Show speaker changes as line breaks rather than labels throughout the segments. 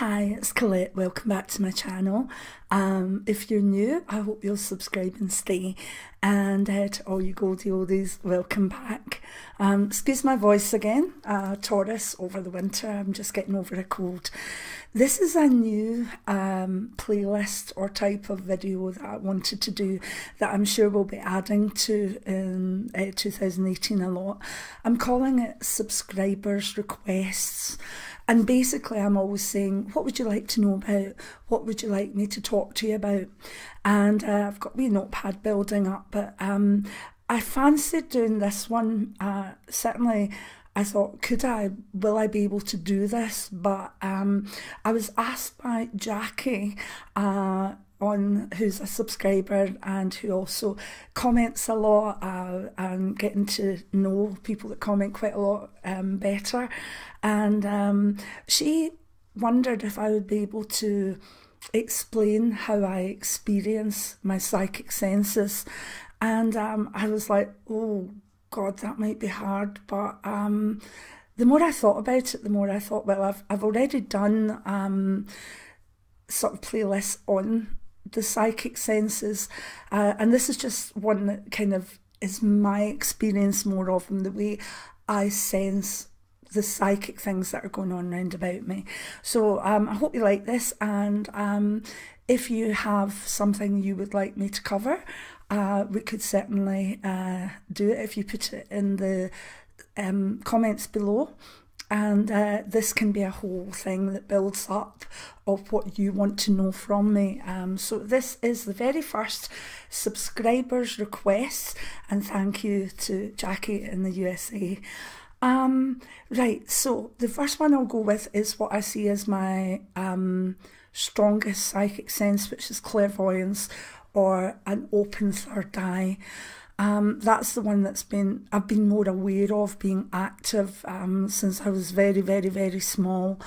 Hi, it's Colette. Welcome back to my channel. If you're new, I hope you'll subscribe and stay. And to all you Goldie oldies, welcome back. Excuse my voice again, Taurus over the winter. I'm just getting over a cold. This is a new playlist or type of video that I wanted to do that I'm sure we'll be adding to in 2018 a lot. I'm calling it Subscribers Requests. And basically, I'm always saying, what would you like to know about? What would you like me to talk to you about? And I've got my notepad building up, but I fancied doing this one. Certainly, I thought, will I be able to do this? But I was asked by Jackie, who's a subscriber and who also comments a lot, and getting to know people that comment quite a lot better. And she wondered if I would be able to explain how I experience my psychic senses. And I was like, oh God, that might be hard. But the more I thought about it, the more I thought, well, I've already done sort of playlists on the psychic senses, and this is just one that kind of is my experience more of them, the way I sense the psychic things that are going on round about me. So I hope you like this, and if you have something you would like me to cover, we could certainly do it if you put it in the comments below. And this can be a whole thing that builds up of what you want to know from me. So this is the very first subscribers request, and thank you to Jackie in the USA. Right, so the first one I'll go with is what I see as my strongest psychic sense, which is clairvoyance, or an open third eye. That's the one I've been more aware of being active since I was very, very, very small.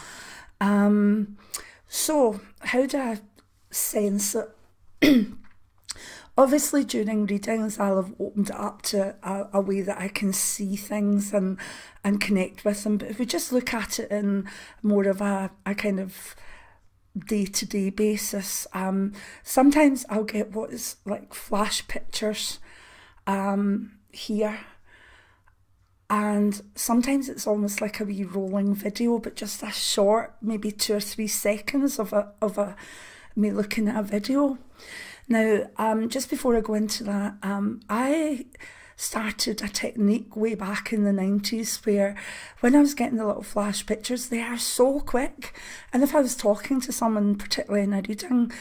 So how do I sense it? Obviously, during readings, I'll have opened it up to a way that I can see things and connect with them. But if we just look at it in more of a kind of day-to-day basis, sometimes I'll get what is like flash pictures here, and sometimes it's almost like a wee rolling video, but just a short, maybe 2 or 3 seconds of me looking at a video. Now, just before I go into that, I started a technique way back in the 90s where when I was getting the little flash pictures, they are so quick, and if I was talking to someone, particularly in a reading,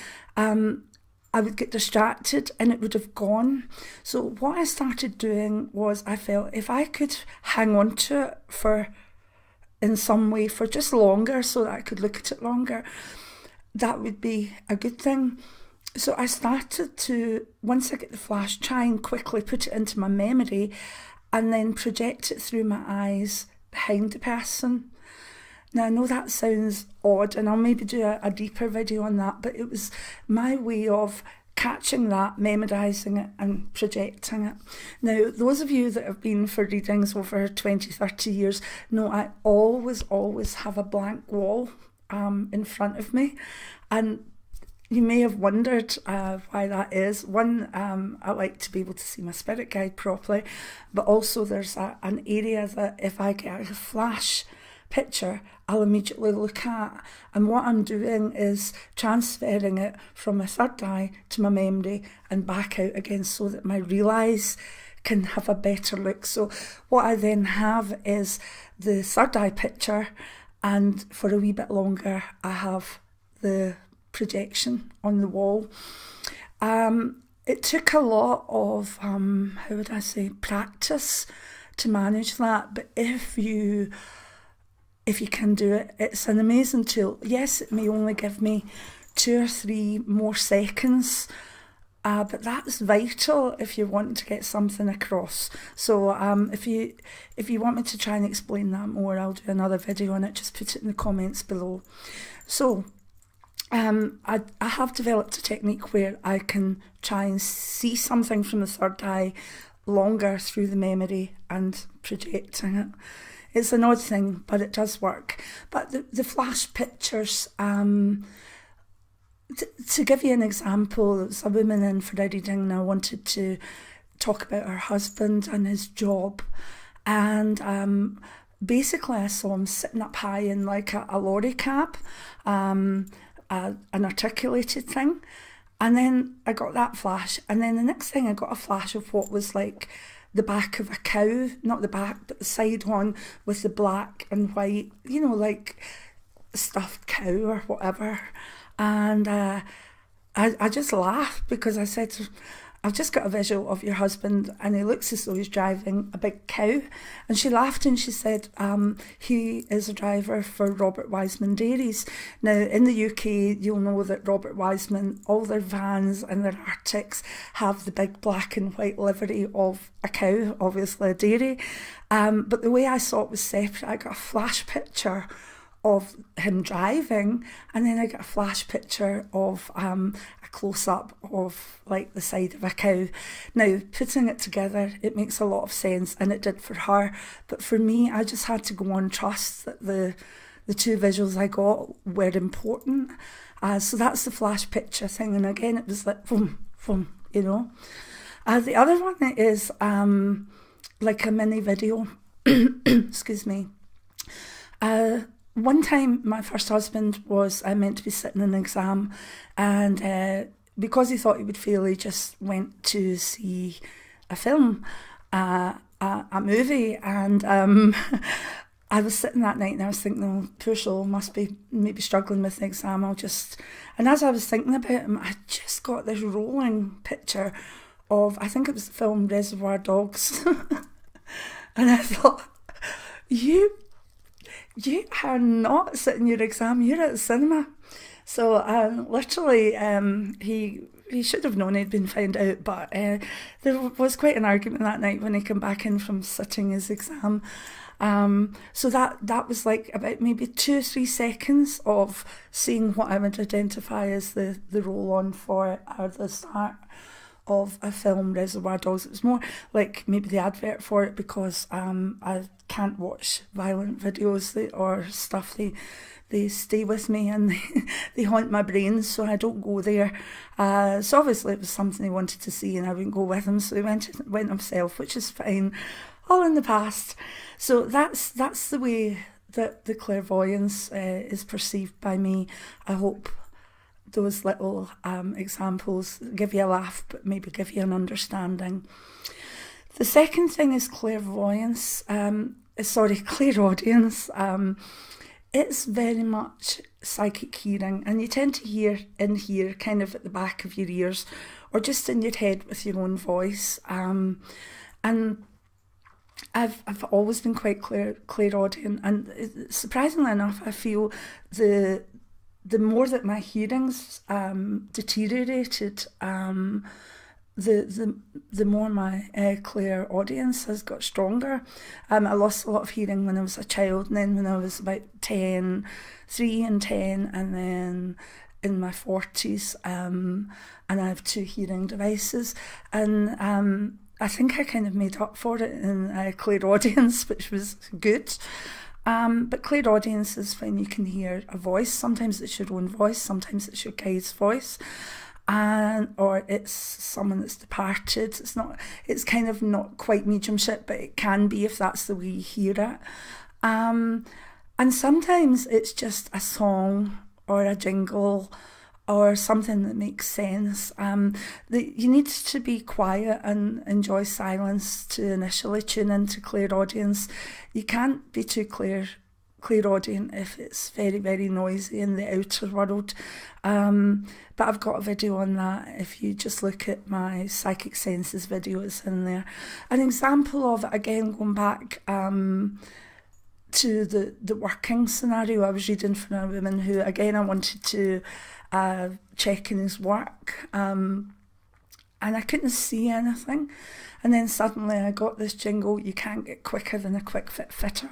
I would get distracted and it would have gone. So what I started doing was, I felt if I could hang on to it in some way for just longer, so that I could look at it longer, that would be a good thing. So I started to, once I get the flash, try and quickly put it into my memory and then project it through my eyes behind the person. Now, I know that sounds odd, and I'll maybe do a deeper video on that, but it was my way of catching that, memorising it and projecting it. Now, those of you that have been for readings over 20, 30 years know I always have a blank wall in front of me. And you may have wondered why that is. One, I like to be able to see my spirit guide properly, but also there's an area that if I get a flash picture, I'll immediately look at, and what I'm doing is transferring it from my third eye to my memory and back out again, so that my real eyes can have a better look. So what I then have is the third eye picture, and for a wee bit longer I have the projection on the wall. It took a lot of practice to manage that, but if you can do it, it's an amazing tool. Yes, it may only give me 2 or 3 more seconds, but that's vital if you want to get something across. So if you want me to try and explain that more, I'll do another video on it. Just put it in the comments below. So I have developed a technique where I can try and see something from the third eye longer through the memory and projecting it. It's an odd thing, but it does work. But the flash pictures, to give you an example, there was a woman in for a reading and I wanted to talk about her husband and his job. And basically I saw him sitting up high in like a lorry cab, an articulated thing. And then I got that flash. And then the next thing I got a flash of what was like the back of a cow, not the back, but the side one with the black and white, you know, like stuffed cow or whatever. And I just laughed because I said, I've just got a visual of your husband and he looks as though he's driving a big cow. And she laughed and she said, he is a driver for Robert Wiseman Dairies. Now, in the UK, you'll know that Robert Wiseman, all their vans and their Arctics have the big black and white livery of a cow, obviously a dairy. But the way I saw it was separate. I got a flash picture of him driving, and then I got a flash picture of a close-up of like the side of a cow. Now, putting it together, it makes a lot of sense, and it did for her, but for me, I just had to go on trust that the two visuals I got were important. So that's the flash picture thing, and again, it was like, boom, boom, you know. The other one is like a mini video, excuse me. One time, my first husband was meant to be sitting an exam, and because he thought he would fail, he just went to see a film, a movie, and I was sitting that night and I was thinking, oh, poor soul, must be maybe struggling with the exam, and as I was thinking about him, I just got this rolling picture of, I think it was the film Reservoir Dogs, and I thought, you are not sitting your exam, you're at the cinema. So literally, he should have known he'd been found out, but there was quite an argument that night when he came back in from sitting his exam. So that was like about maybe 2 or 3 seconds of seeing what I would identify as the roll-on for or the start of a film, Reservoir Dogs. It was more like maybe the advert for it, because I can't watch violent videos or stuff. They stay with me and they haunt my brain, so I don't go there. So obviously it was something he wanted to see and I wouldn't go with him, so he went himself, which is fine. All in the past. So that's the way that the clairvoyance is perceived by me. I hope those little examples give you a laugh, but maybe give you an understanding. The second thing is clairaudience. It's very much psychic hearing, and you tend to hear kind of at the back of your ears or just in your head with your own voice. And I've always been quite clairaudient, and surprisingly enough, I feel the more that my hearing's deteriorated, the more my clairaudience has got stronger. I lost a lot of hearing when I was a child, and then when I was about 10, 3 and 10, and then in my 40s, and I have 2 hearing devices, and I think I kind of made up for it in clairaudience, which was good. But clairaudience is when you can hear a voice. Sometimes it's your own voice, sometimes it's your guide's voice, or it's someone that's departed. It's kind of not quite mediumship, but it can be if that's the way you hear it. And sometimes it's just a song or a jingle or something that makes sense. You need to be quiet and enjoy silence to initially tune into clairaudience. You can't be too clairaudient if it's very, very noisy in the outer world. But I've got a video on that. If you just look at my Psychic Senses video, it's in there. An example of it, again, going back to the working scenario, I was reading for a woman who, again, I wanted to check in his work, and I couldn't see anything, and then suddenly I got this jingle, you can't get quicker than a quick fit fitter,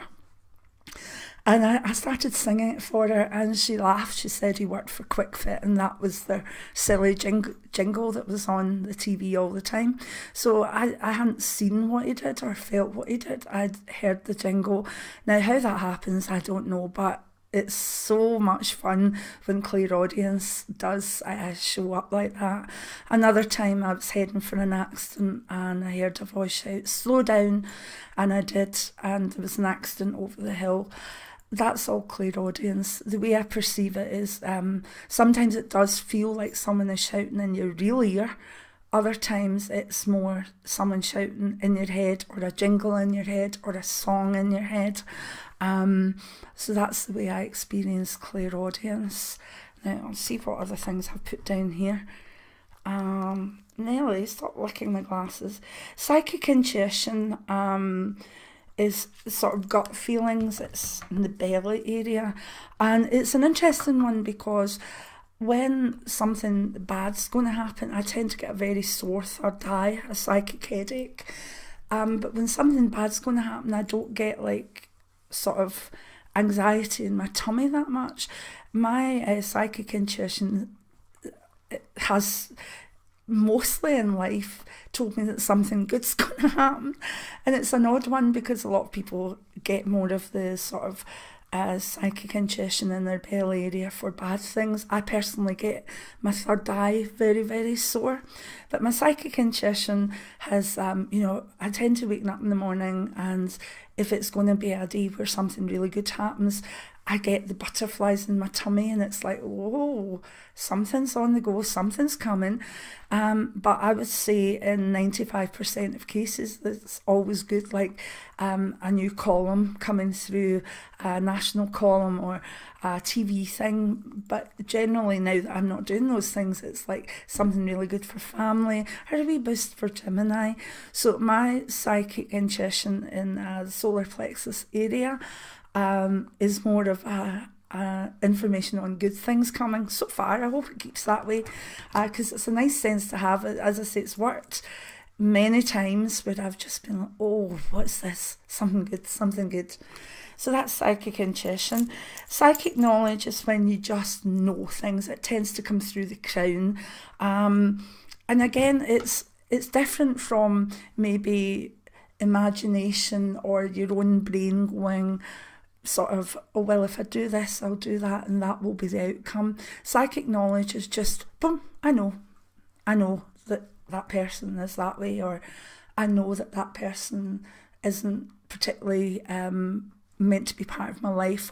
And I started singing it for her, and she laughed. She said he worked for Quick Fit, and that was their silly jingle that was on the TV all the time. So I hadn't seen what he did or felt what he did. I'd heard the jingle. Now, how that happens, I don't know, but it's so much fun when clairaudience does show up like that. Another time I was heading for an accident and I heard a voice shout, "Slow down," and I did, and there was an accident over the hill. That's all clairaudience. The way I perceive it is sometimes it does feel like someone is shouting in your real ear. Other times it's more someone shouting in your head, or a jingle in your head, or a song in your head. So that's the way I experience clairaudience. Now I'll see what other things I've put down here. Nelly, stop licking my glasses. Psychic intuition is sort of gut feelings. It's in the belly area, and it's an interesting one because when something bad's going to happen, I tend to get a very sore third eye, a psychic headache. But when something bad's going to happen, I don't get like sort of anxiety in my tummy that much. My psychic intuition has mostly in life told me that something good's going to happen, and it's an odd one because a lot of people get more of the sort of psychic intuition in their belly area for bad things. I personally get my third eye very, very sore, but my psychic intuition has, I tend to wake up in the morning, and if it's going to be a day where something really good happens, I get the butterflies in my tummy, and it's like, whoa, something's on the go, something's coming. But I would say in 95% of cases, that's always good, like a new column coming through, a national column or a TV thing. But generally now that I'm not doing those things, it's like something really good for family, or a wee boost for Gemini. So my psychic intuition in the solar plexus area is more of information on good things coming. So far, I hope it keeps that way, because it's a nice sense to have. As I say, it's worked many times where I've just been like, oh, what's this? Something good, something good. So that's psychic intuition. Psychic knowledge is when you just know things. It tends to come through the crown. And again, it's different from maybe imagination or your own brain going sort of, oh, well, if I do this, I'll do that, and that will be the outcome. Psychic knowledge is just, boom, I know that person is that way, or I know that person isn't particularly meant to be part of my life,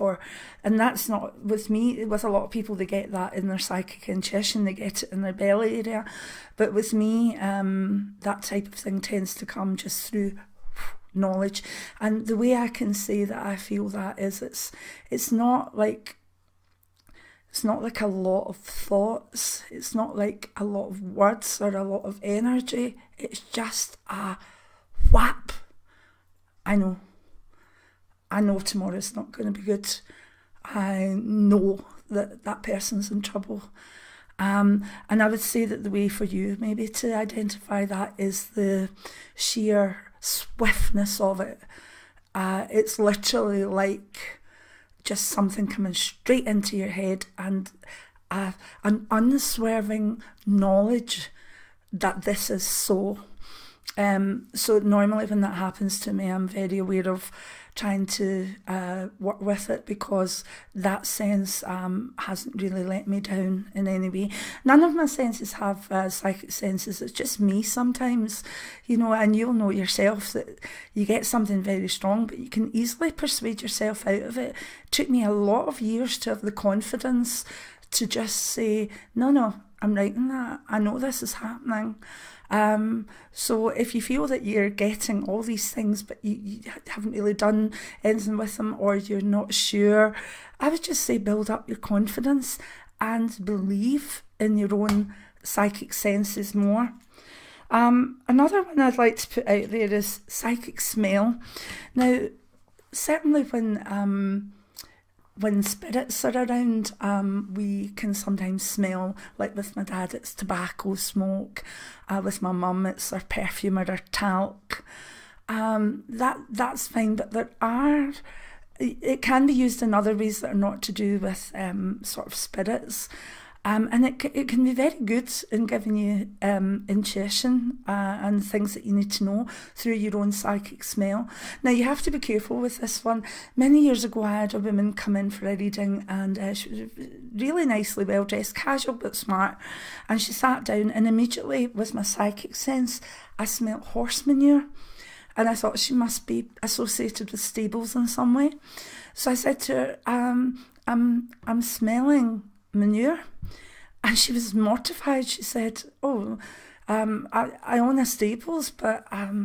and that's not with me. With a lot of people, they get that in their psychic intuition, they get it in their belly area, but with me, that type of thing tends to come just through knowledge. And the way I can say that I feel that is it's not like a lot of thoughts, it's not like a lot of words or a lot of energy, it's just a whap. I know tomorrow's not going to be good. I know that person's in trouble. And I would say that the way for you maybe to identify that is the sheer swiftness of it. It's literally like just something coming straight into your head, and an unswerving knowledge that this is so. So normally when that happens to me, I'm very aware of trying to work with it, because that sense hasn't really let me down in any way. None of my senses have psychic senses. It's just me sometimes, and you'll know yourself that you get something very strong, but you can easily persuade yourself out of it. It took me a lot of years to have the confidence to just say, no, I'm writing that. I know this is happening. So if you feel that you're getting all these things but you haven't really done anything with them, or you're not sure, I would just say build up your confidence and believe in your own psychic senses more. Another one I'd like to put out there is psychic smell. Now, certainly when spirits are around, we can sometimes smell, like with my dad it's tobacco smoke, with my mum it's her perfume or her talc. That's fine, but there are it can be used in other ways that are not to do with sort of spirits. And it can be very good in giving you intuition and things that you need to know through your own psychic smell. Now, you have to be careful with this one. Many years ago, I had a woman come in for a reading, and she was really nicely well dressed, casual but smart. And she sat down, and immediately, with my psychic sense, I smelt horse manure. And I thought she must be associated with stables in some way. So I said to her, I'm smelling manure. And she was mortified. She said, "Oh, I own a stables, but I've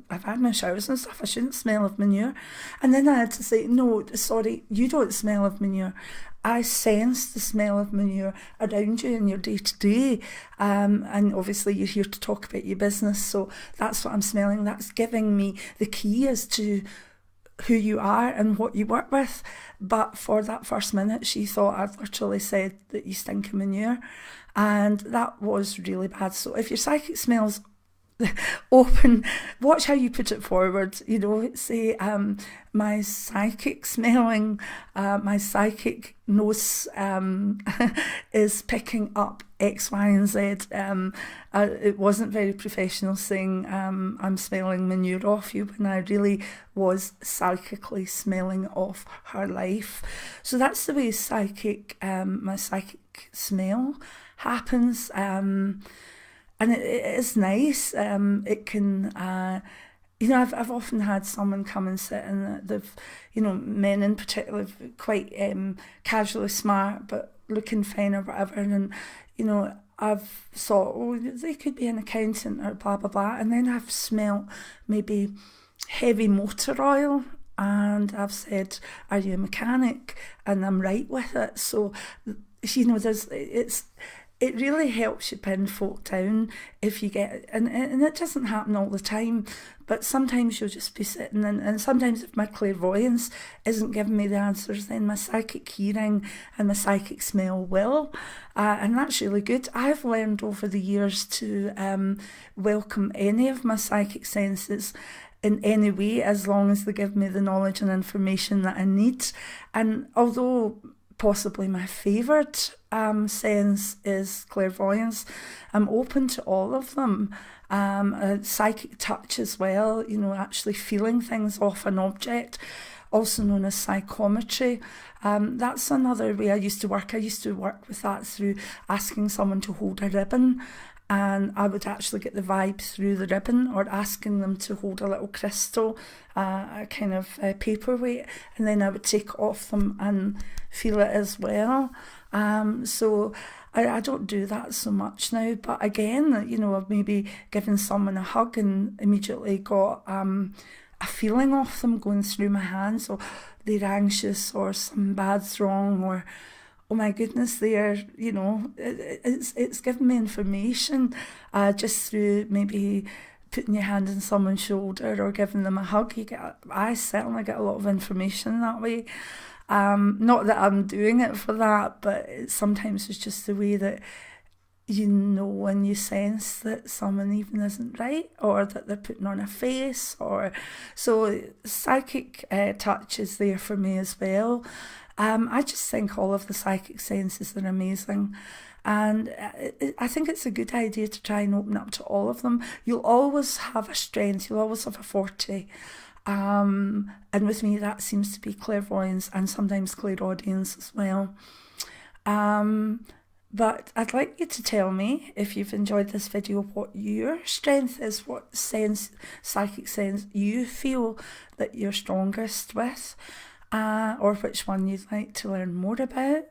had my showers and stuff. I shouldn't smell of manure." And then I had to say, "No, sorry, you don't smell of manure. I sense the smell of manure around you in your day-to-day. And obviously you're here to talk about your business, so that's what I'm smelling. That's giving me the key as to who you are and what you work with." But for that first minute, she thought I'd literally said that you stink of manure, and that was really bad. So if your psychic smells open, watch how you put it forward. Say, my psychic smelling, my psychic nose is picking up X, Y, and Z. It wasn't very professional saying I'm smelling manure off you, when I really was psychically smelling off her life. So that's the way my psychic smell happens. And it is nice. It can, I've often had someone come and sit, and they've, men in particular, quite casually smart, but looking fine or whatever. And, I've thought, oh, they could be an accountant or blah, blah, blah. And then I've smelt maybe heavy motor oil, and I've said, "Are you a mechanic?" And I'm right with it. So, it really helps you pin folk down if you get, and it doesn't happen all the time, but sometimes you'll just be sitting, and sometimes if my clairvoyance isn't giving me the answers, then my psychic hearing and my psychic smell will, and that's really good. I've learned over the years to welcome any of my psychic senses in any way, as long as they give me the knowledge and information that I need. And although possibly my favourite sense is clairvoyance, I'm open to all of them. Psychic touch as well, actually feeling things off an object, also known as psychometry. That's another way I used to work. I used to work with that through asking someone to hold a ribbon, and I would actually get the vibe through the ribbon, or asking them to hold a little crystal, a kind of paperweight, and then I would take it off them and feel it as well. So I don't do that so much now, but again, I've maybe given someone a hug and immediately got a feeling off them going through my hands, or they're anxious, or something bad's wrong, or oh my goodness, they're, it's given me information just through maybe putting your hand on someone's shoulder or giving them a hug. I certainly get a lot of information that way. Not that I'm doing it for that, but sometimes it's just the way that when you sense that someone even isn't right, or that they're putting on a face, or so psychic touch is there for me as well. I just think all of the psychic senses are amazing, and I think it's a good idea to try and open up to all of them. You'll always have a strength, you'll always have a forte, and with me that seems to be clairvoyance and sometimes clairaudience as well. But I'd like you to tell me, if you've enjoyed this video, what your strength is, what psychic sense you feel that you're strongest with, or which one you'd like to learn more about,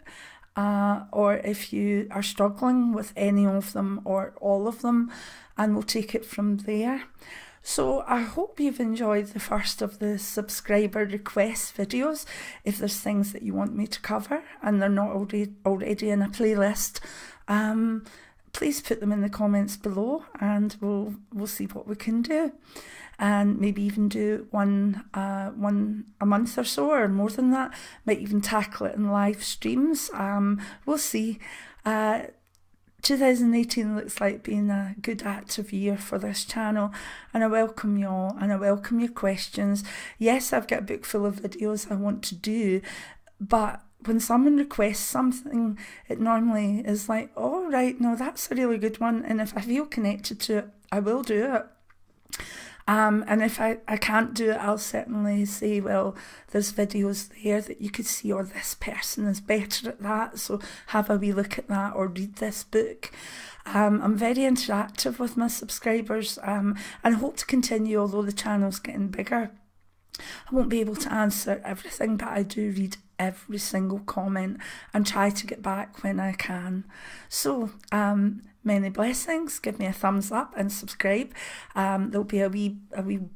or if you are struggling with any of them or all of them, and we'll take it from there. So I hope you've enjoyed the first of the subscriber request videos. If there's things that you want me to cover and they're not already in a playlist, please put them in the comments below, and we'll see what we can do, and maybe even do one a month or so, or more than that. Might even tackle it in live streams. We'll see. 2018 looks like being a good active year for this channel, and I welcome you all, and I welcome your questions. Yes, I've got a book full of videos I want to do, but when someone requests something, it normally is like, oh, right, no, that's a really good one, and if I feel connected to it, I will do it. And if I can't do it, I'll certainly say, well, there's videos there that you could see, or this person is better at that, so have a wee look at that, or read this book. I'm very interactive with my subscribers, and I hope to continue, although the channel's getting bigger. I won't be able to answer everything, but I do read every single comment and try to get back when I can. So, many blessings. Give me a thumbs up and subscribe. There'll be a wee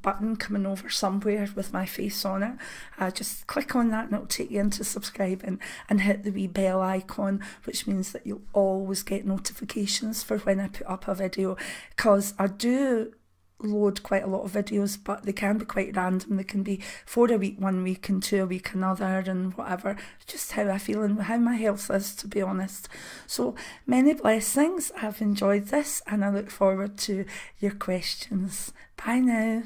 button coming over somewhere with my face on it. Just click on that and it'll take you into subscribe, and hit the wee bell icon, which means that you'll always get notifications for when I put up a video, because I do load quite a lot of videos, but they can be quite random. They can be 4 a week one week and 2 a week another, and whatever, just how I feel and how my health is, to be honest. So many blessings. I've enjoyed this and I look forward to your questions. Bye now.